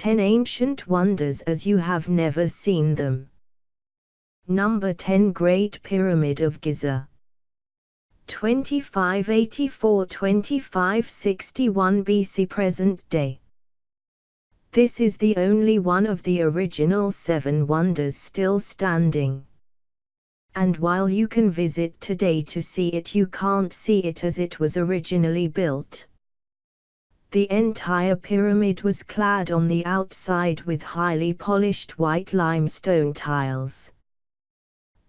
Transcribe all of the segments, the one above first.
10 Ancient Wonders as You Have Never Seen Them. Number 10 Great Pyramid of Giza. 2584–2561 BC present day. This is the only one of the original 7 wonders still standing. And while you can visit today to see it, you can't see it as it was originally built. The entire pyramid was clad on the outside with highly polished white limestone tiles.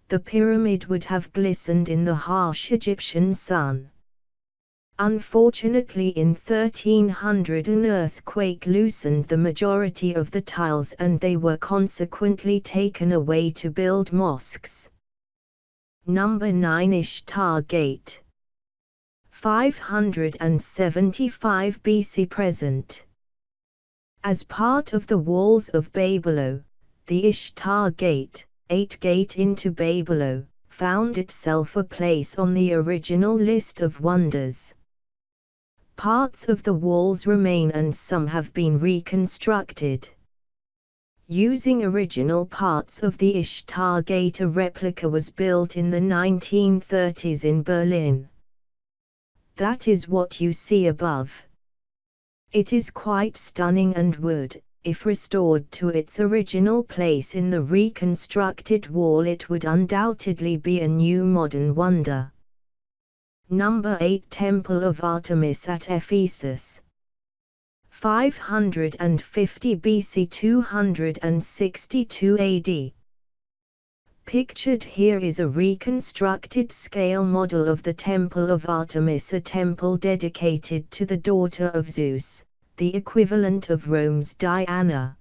The pyramid would have glistened in the harsh Egyptian sun. Unfortunately, in 1300 an earthquake loosened the majority of the tiles and they were consequently taken away to build mosques. Number 9 Ishtar Gate. 575 BC present. As part of the walls of Babylon, the Ishtar Gate, 8 gate into Babylon, found itself a place on the original list of wonders. Parts of the walls remain and some have been reconstructed. Using original parts of the Ishtar Gate, a replica was built in the 1930s in Berlin. That is what you see above. It is quite stunning and would, if restored to its original place in the reconstructed wall, it would undoubtedly be a new modern wonder. Number 8 Temple of Artemis at Ephesus. 550 BC 262 AD. Pictured here is a reconstructed scale model of the Temple of Artemis, a temple dedicated to the daughter of Zeus, the equivalent of Rome's Diana.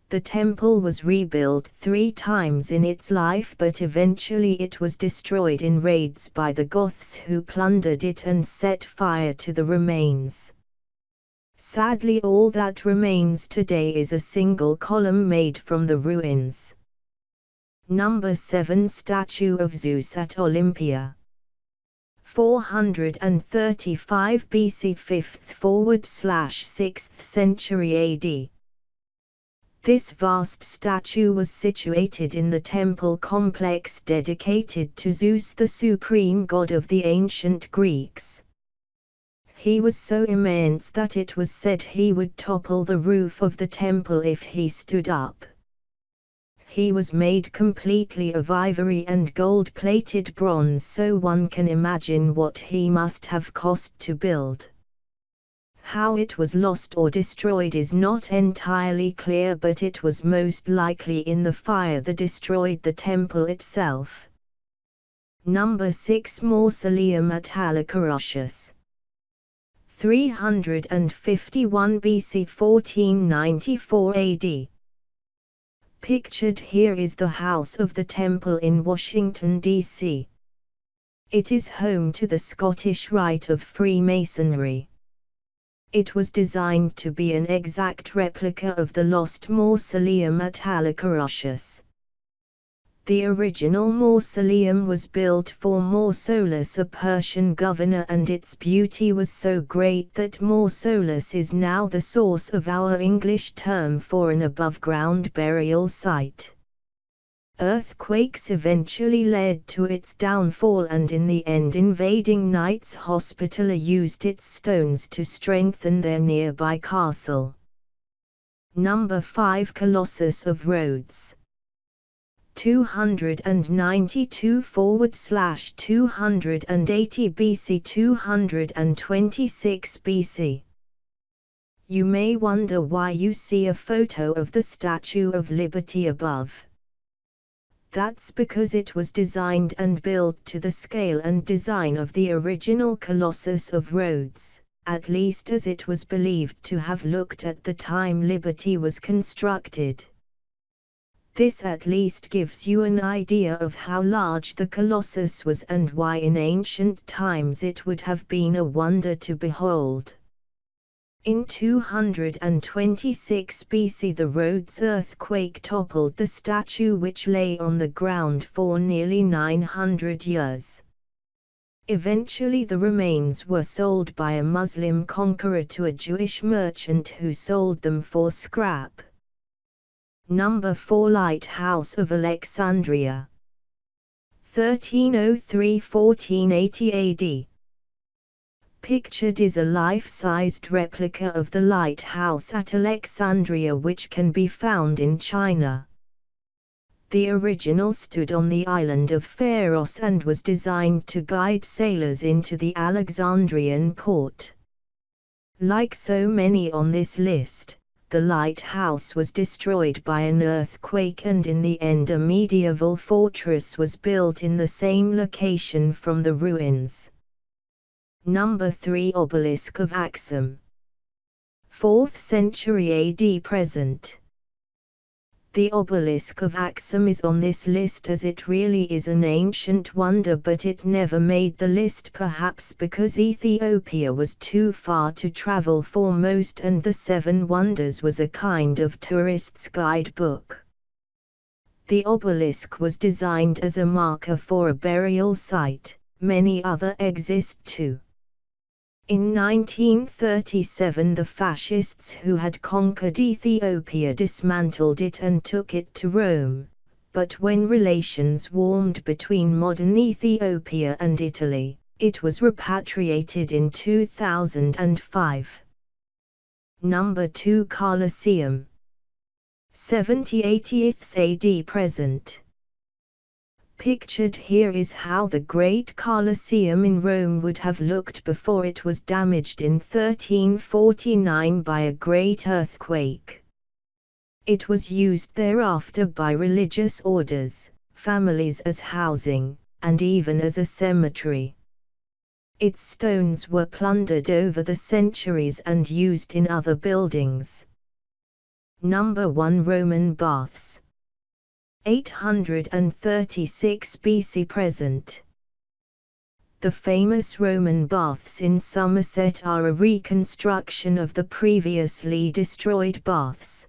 The temple was rebuilt 3 times in its life, but eventually it was destroyed in raids by the Goths, who plundered it and set fire to the remains. Sadly, all that remains today is a single column made from the ruins. Number 7 Statue of Zeus at Olympia. 435 BC 5th/6th century AD. This vast statue was situated in the temple complex dedicated to Zeus, the supreme god of the ancient Greeks. He was so immense that it was said he would topple the roof of the temple if he stood up. He was made completely of ivory and gold-plated bronze, so one can imagine what he must have cost to build. How it was lost or destroyed is not entirely clear, but it was most likely in the fire that destroyed the temple itself. Number 6 Mausoleum at Halicarnassus. 351 BC 1494 AD. Pictured here is the House of the Temple in Washington, D.C. It is home to the Scottish Rite of Freemasonry. It was designed to be an exact replica of the lost mausoleum at Halicarnassus. The original mausoleum was built for Mausolus, a Persian governor, and its beauty was so great that Mausolus is now the source of our English term for an above-ground burial site. Earthquakes eventually led to its downfall, and in the end invading Knights Hospitaller used its stones to strengthen their nearby castle. Number 5 Colossus of Rhodes. 292/280 BC 226 BC. You may wonder why you see a photo of the Statue of Liberty above. That's because it was designed and built to the scale and design of the original Colossus of Rhodes, at least as it was believed to have looked at the time Liberty was constructed. This at least gives you an idea of how large the Colossus was and why in ancient times it would have been a wonder to behold. In 226 BC the Rhodes earthquake toppled the statue, which lay on the ground for nearly 900 years. Eventually the remains were sold by a Muslim conqueror to a Jewish merchant who sold them for scrap. Number 4 Lighthouse of Alexandria. 1303–1480 AD. Pictured is a life-sized replica of the lighthouse at Alexandria which can be found in China. The original stood on the island of Pharos and was designed to guide sailors into the Alexandrian port. Like so many on this list, the lighthouse was destroyed by an earthquake, and in the end a medieval fortress was built in the same location from the ruins. Number 3 Obelisk of Axum. 4th century AD present. The obelisk of Axum is on this list as it really is an ancient wonder, but it never made the list, perhaps because Ethiopia was too far to travel for most and the Seven Wonders was a kind of tourist's guidebook. The obelisk was designed as a marker for a burial site, many other exist too. In 1937 the fascists who had conquered Ethiopia dismantled it and took it to Rome, but when relations warmed between modern Ethiopia and Italy, it was repatriated in 2005. Number 2 Colosseum. 70–80 AD present. Pictured here is how the Great Colosseum in Rome would have looked before it was damaged in 1349 by a great earthquake. It was used thereafter by religious orders, families as housing, and even as a cemetery. Its stones were plundered over the centuries and used in other buildings. Number 1 Roman Baths. 836 BC present. The famous Roman baths in Somerset are a reconstruction of the previously destroyed baths.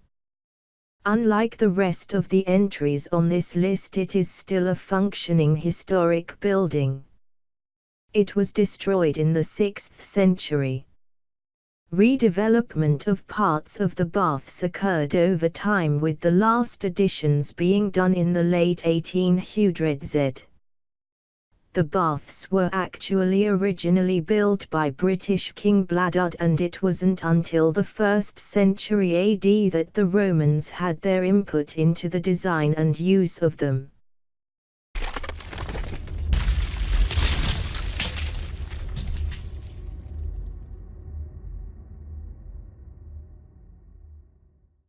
Unlike the rest of the entries on this list, it is still a functioning historic building. It was destroyed in the 6th century. Redevelopment of parts of the baths occurred over time, with the last additions being done in the late 1800s. The baths were actually originally built by British King Bladud, and it wasn't until the 1st century AD that the Romans had their input into the design and use of them.